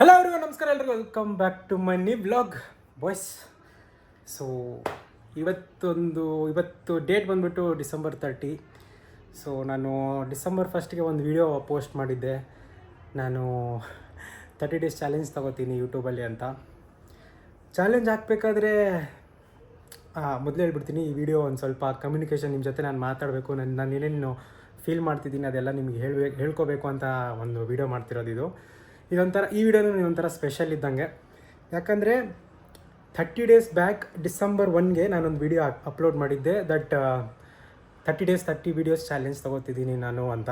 Hello ಎಲ್ರಿಗೂ ನಮಸ್ಕಾರ, ಎಲ್ರಿಗೂ welcome back to my new vlog boys. So ಇವತ್ತು ಡೇಟ್ ಬಂದುಬಿಟ್ಟು ಡಿಸೆಂಬರ್ 30. ಸೊ ನಾನು ಡಿಸೆಂಬರ್ 1ಗೆ ಒಂದು ವಿಡಿಯೋ ಪೋಸ್ಟ್ ಮಾಡಿದ್ದೆ. ನಾನು 30 ಡೇಸ್ ಚಾಲೆಂಜ್ ತೊಗೋತೀನಿ ಯೂಟ್ಯೂಬಲ್ಲಿ ಅಂತ. ಚಾಲೆಂಜ್ ಹಾಕಬೇಕಾದ್ರೆ ಮೊದಲೇ ಹೇಳ್ಬಿಡ್ತೀನಿ, ಈ ವಿಡಿಯೋ ಒಂದು ಸ್ವಲ್ಪ ಕಮ್ಯುನಿಕೇಷನ್ ನಿಮ್ಮ ಜೊತೆ ನಾನು ಮಾತಾಡಬೇಕು, ನಾನು ಏನೇನು ಫೀಲ್ ಮಾಡ್ತಿದ್ದೀನಿ ಅದೆಲ್ಲ ನಿಮಗೆ ಹೇಳ್ಕೋಬೇಕು ಅಂತ ಒಂದು ವಿಡಿಯೋ ಮಾಡ್ತಿರೋದು ಇದು. ಈ ವಿಡಿಯೋನು ಒಂಥರ ಸ್ಪೆಷಲ್ ಇದ್ದಂಗೆ. ಯಾಕಂದರೆ 30 ಡೇಸ್ ಬ್ಯಾಕ್ ಡಿಸೆಂಬರ್ 1ಗೆ ನಾನೊಂದು ವಿಡಿಯೋ ಅಪ್ಲೋಡ್ ಮಾಡಿದ್ದೆ. 30 ಡೇಸ್ 30 ವೀಡಿಯೋಸ್ ಚಾಲೆಂಜ್ ತೊಗೋತಿದ್ದೀನಿ ನಾನು ಅಂತ.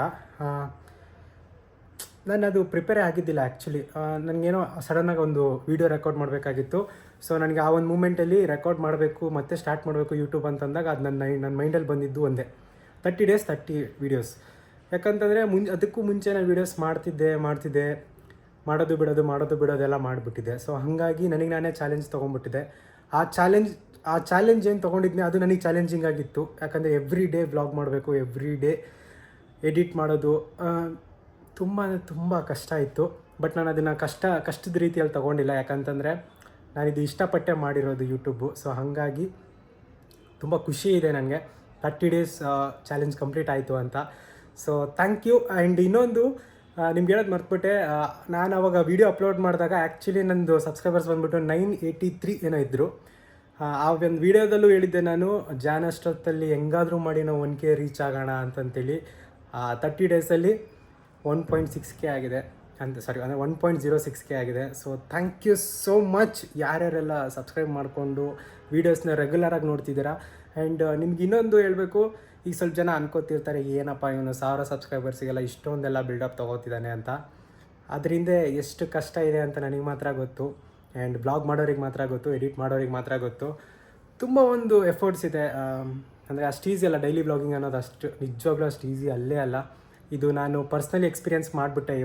ನಾನು ಅದು ಪ್ರಿಪೇರೇ ಆಗಿದ್ದಿಲ್ಲ ಆ್ಯಕ್ಚುಲಿ. ನನಗೇನೋ ಸಡನ್ನಾಗಿ ಒಂದು ವೀಡಿಯೋ ರೆಕಾರ್ಡ್ ಮಾಡಬೇಕಾಗಿತ್ತು. ಸೊ ನನಗೆ ಆ ಒಂದು ಮೂಮೆಂಟಲ್ಲಿ ರೆಕಾರ್ಡ್ ಮಾಡಬೇಕು ಮತ್ತು ಸ್ಟಾರ್ಟ್ ಮಾಡಬೇಕು ಯೂಟ್ಯೂಬ್ ಅಂತಂದಾಗ ಅದು ನನ್ನ ಮೈಂಡಲ್ಲಿ ಬಂದಿದ್ದು ಒಂದೇ, 30 ಡೇಸ್ 30 ವೀಡಿಯೋಸ್. ಯಾಕಂತಂದರೆ ಅದಕ್ಕೂ ಮುಂಚೆ ನಾನು ವೀಡಿಯೋಸ್ ಮಾಡ್ತಿದ್ದೆ, ಮಾಡೋದು ಬಿಡೋದು ಎಲ್ಲ ಮಾಡಿಬಿಟ್ಟಿದ್ದೆ. ಸೊ ಹಾಗಾಗಿ ನನಗೆ ನಾನೇ ಚಾಲೆಂಜ್ ತೊಗೊಂಡ್ಬಿಟ್ಟಿದ್ದೆ. ಆ ಚಾಲೆಂಜ್ ಏನು ತೊಗೊಂಡಿದ್ದೆ ಅದು ನನಗೆ ಚಾಲೆಂಜಿಂಗ್ ಆಗಿತ್ತು. ಯಾಕಂದರೆ ಎವ್ರಿ ಡೇ ವ್ಲಾಗ್ ಮಾಡಬೇಕು, ಎವ್ರಿ ಡೇ ಎಡಿಟ್ ಮಾಡೋದು ತುಂಬ ಕಷ್ಟ ಇತ್ತು. ಬಟ್ ನಾನು ಅದನ್ನು ಕಷ್ಟದ ರೀತಿಯಲ್ಲಿ ತೊಗೊಂಡಿಲ್ಲ. ಯಾಕಂತಂದರೆ ನಾನಿದು ಇಷ್ಟಪಟ್ಟೆ ಮಾಡಿರೋದು ಯೂಟ್ಯೂಬು. ಸೊ ಹಾಗಾಗಿ ತುಂಬ ಖುಷಿ ಇದೆ ನನಗೆ 30 ಡೇಸ್ ಚಾಲೆಂಜ್ ಕಂಪ್ಲೀಟ್ ಆಯಿತು ಅಂತ. So thank you. ಆ್ಯಂಡ್ ಇನ್ನೊಂದು ನಿಮ್ಗೆ ಹೇಳೋದು ಮರ್ತ್ಬಿಟ್ಟೆ, ನಾನು ಅವಾಗ ವೀಡಿಯೋ ಅಪ್ಲೋಡ್ ಮಾಡಿದಾಗ ಆ್ಯಕ್ಚುಲಿ ನಂದು ಸಬ್ಸ್ಕ್ರೈಬರ್ಸ್ ಬಂದುಬಿಟ್ಟು 983 ಏನೋ ಇದ್ದರು. ಆ ಒಂದು ವೀಡಿಯೋದಲ್ಲೂ ಹೇಳಿದ್ದೆ ನಾನು, ಅಷ್ಟೊತ್ತಲ್ಲಿ ಹೆಂಗಾದರೂ ಮಾಡಿ ನಾವು 1K ರೀಚ್ ಆಗೋಣ ಅಂತಂತೇಳಿ. 30 ಡೇಸಲ್ಲಿ 1.6K ಆಗಿದೆ ಅಂತ, ಸಾರಿ ಅಂದರೆ 1.06K ಆಗಿದೆ. So thank you so much ಯಾರ್ಯಾರೆಲ್ಲ ಸಬ್ಸ್ಕ್ರೈಬ್ ಮಾಡಿಕೊಂಡು ವೀಡಿಯೋಸ್ನ ರೆಗ್ಯುಲರಾಗಿ ನೋಡ್ತಿದ್ದೀರಾ. ಆ್ಯಂಡ್ ನಿಮ್ಗೆ ಇನ್ನೊಂದು ಹೇಳಬೇಕು, ಈಗ ಸ್ವಲ್ಪ ಜನ ಅನ್ಕೋತಿರ್ತಾರೆ, ಏನಪ್ಪ ಇವನು 1000 ಸಬ್ಸ್ಕ್ರೈಬರ್ಸಿಗೆಲ್ಲ ಇಷ್ಟೊಂದೆಲ್ಲ ಬಿಲ್ಡಪ್ ತೊಗೋತಿದ್ದಾನೆ ಅಂತ. ಅದರಿಂದ ಎಷ್ಟು ಕಷ್ಟ ಇದೆ ಅಂತ ನನಗೆ ಮಾತ್ರ ಗೊತ್ತು. ಆ್ಯಂಡ್ ಬ್ಲಾಗ್ ಮಾಡೋರಿಗೆ ಮಾತ್ರ ಗೊತ್ತು, ಎಡಿಟ್ ಮಾಡೋರಿಗೆ ಮಾತ್ರ ಗೊತ್ತು. ತುಂಬ ಒಂದು ಎಫರ್ಟ್ಸ್ ಇದೆ. ಅಂದರೆ ಅಷ್ಟು ಈಸಿ ಅಲ್ಲ ಡೈಲಿ ಬ್ಲಾಗಿಂಗ್ ಅನ್ನೋದು, ನಿಜವಾಗ್ಲೂ ಅಷ್ಟು ಈಸಿ ಅಲ್ಲೇ ಅಲ್ಲ. ಇದು ನಾನು ಪರ್ಸ್ನಲಿ ಎಕ್ಸ್ಪೀರಿಯೆನ್ಸ್ ಮಾಡಿಬಿಟ್ಟೆ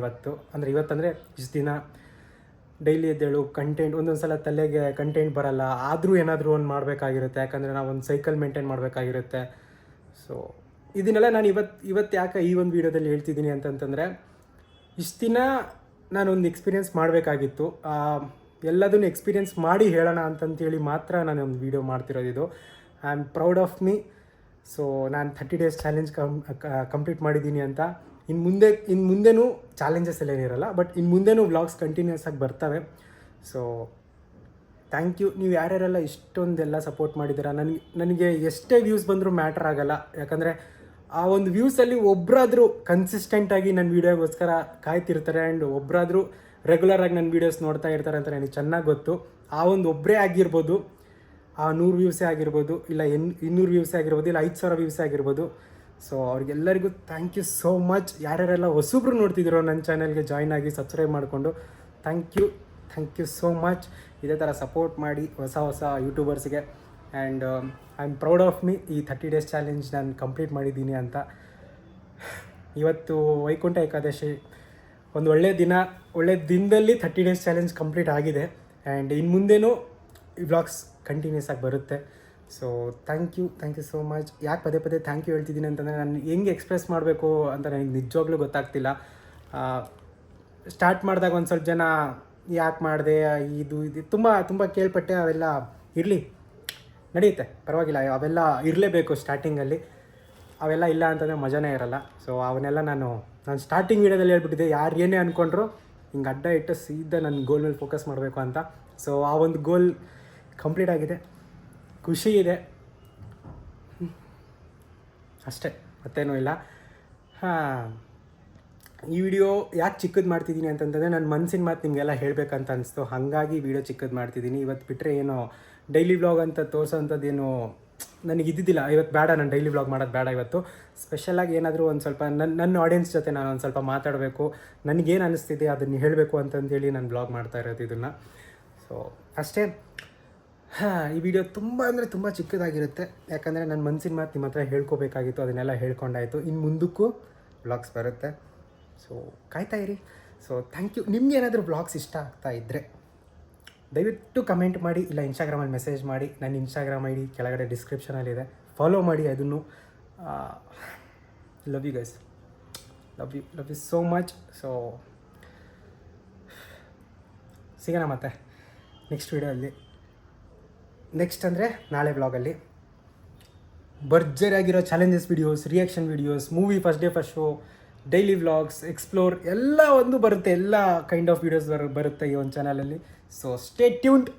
ಇವತ್ತಂದರೆ ಇಷ್ಟು ದಿನ ಡೈಲಿ ಎದ್ದೇಳು ಕಂಟೆಂಟ್, ಒಂದೊಂದು ಸಲ ತಲೆಗೆ ಕಂಟೆಂಟ್ ಬರಲ್ಲ, ಆದರೂ ಏನಾದರೂ ಒಂದು ಮಾಡಬೇಕಾಗಿರುತ್ತೆ. ಯಾಕಂದರೆ ನಾವು ಒಂದು ಸೈಕಲ್ ಮೇಂಟೈನ್ ಮಾಡಬೇಕಾಗಿರುತ್ತೆ. ಸೊ ಇದನ್ನೆಲ್ಲ ನಾನು ಇವತ್ತು ಯಾಕೆ ಈ ಒಂದು ವೀಡಿಯೋದಲ್ಲಿ ಹೇಳ್ತಿದ್ದೀನಿ ಅಂತಂತಂದರೆ, ಇಷ್ಟು ದಿನ ನಾನೊಂದು ಎಕ್ಸ್ಪೀರಿಯೆನ್ಸ್ ಮಾಡಬೇಕಾಗಿತ್ತು. ಎಲ್ಲದನ್ನು ಎಕ್ಸ್ಪೀರಿಯೆನ್ಸ್ ಮಾಡಿ ಹೇಳೋಣ ಅಂತಂತೇಳಿ ಮಾತ್ರ ನಾನು ಒಂದು ವೀಡಿಯೋ ಮಾಡ್ತಿರೋದು. I am proud of me. So ನಾನು 30 ಡೇಸ್ ಚಾಲೆಂಜ್ ಕಂಪ್ಲೀಟ್ ಮಾಡಿದ್ದೀನಿ ಅಂತ. ಇನ್ನು ಮುಂದೆನೂ ಚಾಲೆಂಜಸ್ ಎಲ್ಲ ಏನಿರಲ್ಲ, ಬಟ್ ಇನ್ನು ಮುಂದೆನೂ ವ್ಲಾಗ್ಸ್ ಕಂಟಿನ್ಯೂಸ್ ಆಗಿ ಬರ್ತವೆ. So thank you. ನೀವು ಯಾರ್ಯಾರೆಲ್ಲ ಇಷ್ಟೊಂದೆಲ್ಲ ಸಪೋರ್ಟ್ ಮಾಡಿದ್ದೀರಾ. ನನಗೆ ಎಷ್ಟೇ ವ್ಯೂಸ್ ಬಂದರೂ ಮ್ಯಾಟ್ರ್ ಆಗೋಲ್ಲ. ಯಾಕಂದರೆ ಆ ಒಂದು ವ್ಯೂಸಲ್ಲಿ ಒಬ್ಬರಾದರೂ ಕನ್ಸಿಸ್ಟೆಂಟಾಗಿ ನನ್ನ ವೀಡಿಯೋಗೋಸ್ಕರ ಕಾಯ್ತಿರ್ತಾರೆ. ಆ್ಯಂಡ್ ಒಬ್ಬರಾದರೂ ರೆಗ್ಯುಲರಾಗಿ ನನ್ನ ವೀಡಿಯೋಸ್ ನೋಡ್ತಾ ಇರ್ತಾರೆ ಅಂತ ನನಗೆ ಚೆನ್ನಾಗಿ ಗೊತ್ತು. ಆ ಒಂದು ಒಬ್ಬರೇ ಆಗಿರ್ಬೋದು, ಆ 100 ವ್ಯೂಸೇ ಆಗಿರ್ಬೋದು, ಇಲ್ಲ 200 ವ್ಯೂಸೇ ಆಗಿರ್ಬೋದು, ಇಲ್ಲ 5000 ವ್ಯೂಸೇ ಆಗಿರ್ಬೋದು. ಸೊ ಅವ್ರಿಗೆಲ್ಲರಿಗೂ ಥ್ಯಾಂಕ್ ಯು ಸೋ ಮಚ್. ಯಾರ್ಯಾರೆಲ್ಲ ಹೊಸಬ್ರು ನೋಡ್ತಿದ್ದೀರೋ ನನ್ನ ಚಾನಲ್ಗೆ ಜಾಯ್ನ್ ಆಗಿ ಸಬ್ಸ್ಕ್ರೈಬ್ ಮಾಡಿಕೊಂಡು ಥ್ಯಾಂಕ್ ಯು ಸೋ ಮಚ್. ಇದೇ ಥರ ಸಪೋರ್ಟ್ ಮಾಡಿ ಹೊಸ ಯೂಟ್ಯೂಬರ್ಸ್ಗೆ. And I am proud of me. ಈ 30 ಡೇಸ್ ಚಾಲೆಂಜ್ ನಾನು ಕಂಪ್ಲೀಟ್ ಮಾಡಿದ್ದೀನಿ ಅಂತ. ಇವತ್ತು ವೈಕುಂಠ ಏಕಾದಶಿ, ಒಂದು ಒಳ್ಳೆ ದಿನದಲ್ಲಿ 30 ಡೇಸ್ ಚಾಲೆಂಜ್ ಕಂಪ್ಲೀಟ್ ಆಗಿದೆ. ಆ್ಯಂಡ್ ಇನ್ನು ಮುಂದೇನೂ ಈ ವ್ಲಾಗ್ಸ್ ಕಂಟಿನ್ಯೂಸ್ ಆಗಿ ಬರುತ್ತೆ. So thank you so much. ಯಾಕೆ ಪದೇ ಥ್ಯಾಂಕ್ ಯು ಹೇಳ್ತಿದ್ದೀನಿ ಅಂತಂದರೆ, ನಾನು ಹೆಂಗೆ ಎಕ್ಸ್ಪ್ರೆಸ್ ಮಾಡಬೇಕು ಅಂತ ನನಗೆ ನಿಜವಾಗ್ಲೂ ಗೊತ್ತಾಗ್ತಿಲ್ಲ. ಸ್ಟಾರ್ಟ್ ಮಾಡಿದಾಗ ಒಂದು ಸ್ವಲ್ಪ ಜನ ಯಾಕೆ ಮಾಡಿದೆ ಇದು ತುಂಬ ಕೇಳ್ಪಟ್ಟೆ. ಅವೆಲ್ಲ ಇರಲಿ, ನಡೆಯುತ್ತೆ, ಪರವಾಗಿಲ್ಲ, ಅವೆಲ್ಲ ಇರಲೇಬೇಕು ಸ್ಟಾರ್ಟಿಂಗಲ್ಲಿ. ಅವೆಲ್ಲ ಇಲ್ಲ ಅಂತಂದರೆ ಮಜಾನೇ ಇರಲ್ಲ. ಸೊ ಅವನ್ನೆಲ್ಲ ನಾನು ಸ್ಟಾರ್ಟಿಂಗ್ ವೀಡಿಯೋದಲ್ಲಿ ಹೇಳ್ಬಿಟ್ಟಿದ್ದೆ, ಯಾರು ಏನೇ ಅಂದ್ಕೊಂಡ್ರು ಹಿಂಗೆ ಅಡ್ಡ ಇಟ್ಟು ಸೀದಾ ನನ್ನ ಗೋಲ್ ಮೇಲೆ ಫೋಕಸ್ ಮಾಡಬೇಕು ಅಂತ. ಸೊ ಆ ಒಂದು ಗೋಲ್ ಕಂಪ್ಲೀಟ್ ಆಗಿದೆ, ಖುಷಿ ಇದೆ ಅಷ್ಟೇ, ಮತ್ತೇನೂ ಇಲ್ಲ. ಈ ವಿಡಿಯೋ ಯಾಕೆ ಚಿಕ್ಕದು ಮಾಡ್ತಿದ್ದೀನಿ ಅಂತಂತಂದರೆ, ನನ್ನ ಮನಸ್ಸಿನ ಮಾತು ನಿಮಗೆಲ್ಲ ಹೇಳಬೇಕಂತ ಅನಿಸ್ತು, ಹಾಗಾಗಿ ವಿಡಿಯೋ ಚಿಕ್ಕದು ಮಾಡ್ತಿದ್ದೀನಿ. ಇವತ್ತು ಬಿಟ್ಟರೆ ಏನೋ ಡೈಲಿ ವ್ಲಾಗ್ ಅಂತ ತೋರಿಸೋಂಥದ್ದೇನು ನನಗೆ ಇದ್ದಿದ್ದಿಲ್ಲ. ಇವತ್ತು ಬೇಡ, ನಾನು ಡೈಲಿ ವ್ಲಾಗ್ ಮಾಡೋದು ಬೇಡ. ಇವತ್ತು ಸ್ಪೆಷಲಾಗಿ ಏನಾದರೂ ಒಂದು ಸ್ವಲ್ಪ ನನ್ನ ಆಡಿಯನ್ಸ್ ಜೊತೆ ನಾನು ಒಂದು ಸ್ವಲ್ಪ ಮಾತಾಡಬೇಕು, ನನಗೇನು ಅನ್ನಿಸ್ತಿದೆ ಅದನ್ನು ಹೇಳಬೇಕು ಅಂತಂದೇಳಿ ನಾನು ವ್ಲಾಗ್ ಮಾಡ್ತಾ ಇರೋದು ಇದನ್ನು. ಸೊ ಅಷ್ಟೇ. ಈ ವಿಡಿಯೋ ತುಂಬ ಚಿಕ್ಕದಾಗಿರುತ್ತೆ. ಯಾಕಂದರೆ ನನ್ನ ಮನಸ್ಸಿನ ಮಾತು ನಿಮ್ಮ ಹತ್ರ ಹೇಳ್ಕೋಬೇಕಾಗಿತ್ತು, ಅದನ್ನೆಲ್ಲ ಹೇಳ್ಕೊಂಡಾಯಿತು. ಇನ್ನು ಮುಂದಕ್ಕೂ ವ್ಲಾಗ್ಸ್ ಬರುತ್ತೆ. ಸೊ ಕಾಯ್ತಾ ಇರಿ. So thank you. ನಿಮ್ಗೆ ಏನಾದರೂ ವ್ಲಾಗ್ಸ್ ಇಷ್ಟ ಆಗ್ತಾ ಇದ್ದರೆ ದಯವಿಟ್ಟು ಕಮೆಂಟ್ ಮಾಡಿ, ಇಲ್ಲ ಇನ್ಸ್ಟಾಗ್ರಾಮಲ್ಲಿ ಮೆಸೇಜ್ ಮಾಡಿ. ನನ್ನ ಇನ್ಸ್ಟಾಗ್ರಾಮ್ ID ಕೆಳಗಡೆ ಡಿಸ್ಕ್ರಿಪ್ಷನಲ್ಲಿದೆ, ಫಾಲೋ ಮಾಡಿ ಅದನ್ನು. Love you guys, love you so much. So ಸಿಗೋಣ ಮತ್ತೆ ನೆಕ್ಸ್ಟ್ ವೀಡಿಯೋಲ್ಲಿ. ನೆಕ್ಸ್ಟ್ ಅಂದರೆ ನಾಳೆ ವ್ಲಾಗಲ್ಲಿ ಭರ್ಜರಿಯಾಗಿರೋ challenges videos, reaction videos, movie first day first show, daily vlogs, explore ಎಲ್ಲ ಒಂದು ಬರುತ್ತೆ. ಎಲ್ಲ ಕೈಂಡ್ ಆಫ್ ವೀಡಿಯೋಸ್ ಬರುತ್ತೆ ಈ ಒಂದು ಚಾನಲಲ್ಲಿ. So stay tuned.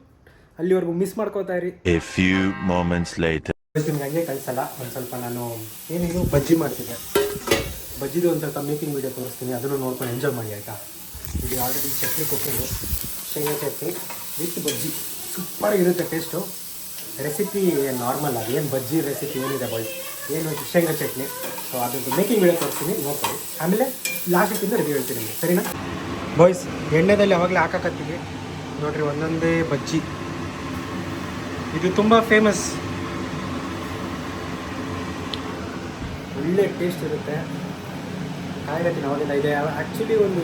ಅಲ್ಲಿವರೆಗೂ ಮಿಸ್ ಮಾಡ್ಕೋತಾ ಇರಿ. A few moments later. ನಿಮ್ಗೆ ಹಂಗೆ ಕಳಿಸಲ್ಲ, ಒಂದು ಸ್ವಲ್ಪ ನಾನು ಏನೇನು ಬಜ್ಜಿ ಮಾಡ್ತಿದ್ದೆ, ಬಜ್ಜಿದು ಒಂದು ಸ್ವಲ್ಪ ಮೇಕಿಂಗ್ ವೀಡಿಯೋ ತೋರಿಸ್ತೀನಿ, ಅದನ್ನು ನೋಡ್ಕೊಂಡು ಎಂಜಾಯ್ ಮಾಡಿ ಆಯಿತಾ. ಇದು ಆಲ್ರೆಡಿ ಚಟ್ನಿ ಕೊಟ್ಟಿದ್ದು, ಶೇಂಗಾ ಚಟ್ನಿ ವಿತ್ ಬಜ್ಜಿ ಸೂಪರಾಗಿರುತ್ತೆ ಟೇಸ್ಟು. ರೆಸಿಪಿ ನಾರ್ಮಲ್, ಅದೇನು ಬಜ್ಜಿ ರೆಸಿಪಿ ಏನಿದೆ ಬಾಯ್ಸ್, ಏನು ಶೇಂಗಾ ಚಟ್ನಿ. ಸೊ ಅದ್ರದ್ದು ಮೇಕಿಂಗ್ ವೀಡಿಯೋ ತೋರಿಸ್ತೀನಿ, ನೋಡ್ಕೊಳ್ಳಿ. ಆಮೇಲೆ ಲಾಸ್ಟಿಂದ ರಿವ್ಯೂ ಹೇಳ್ತೀನಿ ನಿಮಗೆ, ಸರಿನಾ ಬಾಯ್ಸ್? ಎಣ್ಣೆದಲ್ಲಿ ಅವಾಗಲೇ ಹಾಕಕತ್ತೀವಿ ನೋಡಿರಿ, ಒಂದೊಂದೇ ಬಜ್ಜಿ. ಇದು ತುಂಬ ಫೇಮಸ್, ಒಳ್ಳೆ ಟೇಸ್ಟ್ ಇರುತ್ತೆ. ಕಾಯಿಗತ್ತೀನಿ ಅವಾಗಿಂದ ಇದೆ. ಆ್ಯಕ್ಚುಲಿ ಒಂದು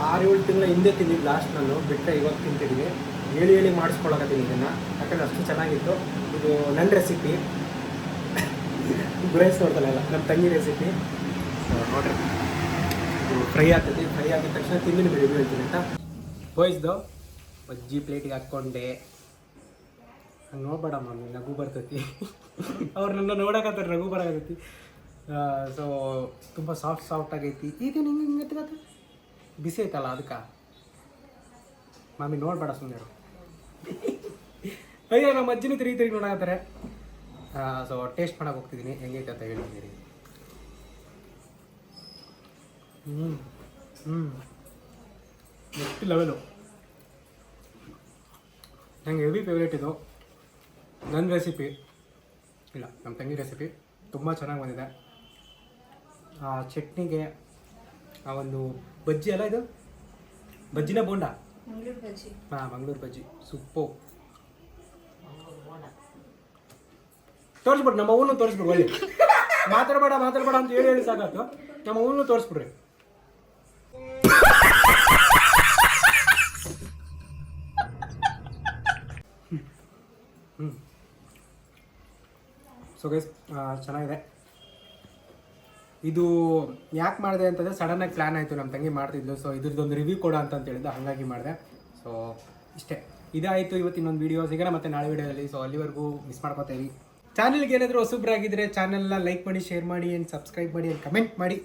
6-7 ತಿಂಗಳ ಹಿಂದೆ ತಿಂದಿದ್ದು ಲಾಸ್ಟ್, ನಾನು ಬಿಟ್ಟರೆ ಇವಾಗ ತಿಂತಿದ್ದೀನಿ. ಹೇಳಿ ಮಾಡಿಸ್ಕೊಳಕತ್ತೀನಿ ಇದನ್ನು, ಯಾಕಂದರೆ ಅಷ್ಟು ಚೆನ್ನಾಗಿತ್ತು. ಇದು ನನ್ನ ರೆಸಿಪಿ, ಗುರೈಸ್ ನೋಡ್ತಲ್ಲ, ನಮ್ಮ ತಂಗಿ ರೆಸಿಪಿ. ನೋಡ್ರಿ, ಇದು ಫ್ರೈ ಆಗ್ತದೆ. ಫ್ರೈ ಆಗಿದ ತಕ್ಷಣ ತಿಂದು ನಿಮಗೆ ರಿವ್ಯೂ ಹೇಳ್ತೀನಿ ಅಂತ. ಬಾಯ್ಸ್ದು ಬಜ್ಜಿ ಪ್ಲೇಟಿಗೆ ಹಾಕ್ಕೊಂಡೆ. ಹಂಗೆ ನೋಡ್ಬೇಡ ಮಮ್ಮಿ, ನಗು ಬರ್ತೈತಿ. ಅವ್ರು ನನ್ನ ನೋಡಕತ್ತಾರೆ, ನಗು ಬರಕತ್ತೈತಿ. ಸೊ ತುಂಬ ಸಾಫ್ಟ್ ಆಗೈತಿ. ಇದು ಹಿಂಗೆ ಬಿಸಿ ಐತಲ್ಲ ಅದಕ್ಕೆ. ಮಾಮಿ ನೋಡ್ಬೇಡ ಸುಮ್ಮನೆ. ಅಯ್ಯೋ ನಮ್ಮ ಅಜ್ಜಿನೂ ತಿರುಗಿ ನೋಡಕತ್ತಾರೆ. ಸೊ ಟೇಸ್ಟ್ ಮಾಡಕ್ಕೆ ಹೋಗ್ತಿದ್ದೀನಿ, ಹೆಂಗೈತೆ ಅಂತ ಹೇಳ್ತಿದ್ದೀರಿ. Next level. ನನಗೆ ಹೆವಿ ಫೇವ್ರೇಟ್ ಇದು. ನನ್ನ ರೆಸಿಪಿ ಇಲ್ಲ, ನಮ್ಮ ತಂಗಿ ರೆಸಿಪಿ ತುಂಬ ಚೆನ್ನಾಗಿ ಬಂದಿದೆ. ಆ ಚಟ್ನಿಗೆ ಆ ಒಂದು ಬಜ್ಜಿ ಅಲ್ಲ, ಇದು ಬಜ್ಜಿನ ಬೋಂಡ, ಹಾಂ ಮಂಗಳೂರು ಬಜ್ಜಿ ಸೂಪು. ತೋರಿಸ್ಬಿಡ್ರಿ, ನಮ್ಮ ಅವನು ತೋರಿಸ್ಬಿಡ್ರಿ. ಒಳ್ಳೆ ಮಾತಾಡಬೇಡ ಅಂತ ಹೇಳಿ ಸಾಕಾಯ್ತು. ನಮ್ಮ ಅವನು ತೋರಿಸ್ಬಿಡ್ರಿ. ಸೊ ಗೈಸ್, ಚೆನ್ನಾಗಿದೆ. ಇದು ಯಾಕೆ ಮಾಡಿದೆ ಅಂತಂದರೆ ಸಡನ್ನಾಗಿ ಪ್ಲ್ಯಾನ್ ಆಯಿತು, ನಮ್ಮ ತಂಗಿ ಮಾಡ್ತಿದ್ಲು. ಸೊ ಇದ್ರದ್ದೊಂದು ರಿವ್ಯೂ ಕೊಡ ಅಂತ ಹೇಳಿದ್ದು, ಹಾಗಾಗಿ ಮಾಡಿದೆ. ಸೊ ಇಷ್ಟೇ, ಇದಾಯಿತು ಇವತ್ತಿನೊಂದು ವೀಡಿಯೋ. ಸಿಗೋಣ ಮತ್ತೆ ನಾಳೆ ವೀಡಿಯೋದಲ್ಲಿ. ಸೊ ಅಲ್ಲಿವರೆಗೂ ಮಿಸ್ ಮಾಡ್ಕೋತಾ ಇರಿ. ಚಾನಲ್ಗೆ ಏನಾದರೂ ಹೊಸಬ್ರಾಗಿದ್ದರೆ ಚಾನಲ್ನ ಲೈಕ್ ಮಾಡಿ, ಶೇರ್ ಮಾಡಿ, ಆ್ಯಂಡ್ ಸಬ್ಸ್ಕ್ರೈಬ್ ಮಾಡಿ, ಆ್ಯಂಡ್ ಕಮೆಂಟ್ ಮಾಡಿ.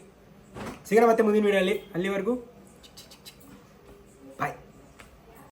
ಸಿಗೋಣ ಮತ್ತೆ ಮುಂದಿನ ವೀಡಿಯೋಲ್ಲಿ. ಅಲ್ಲಿವರೆಗೂ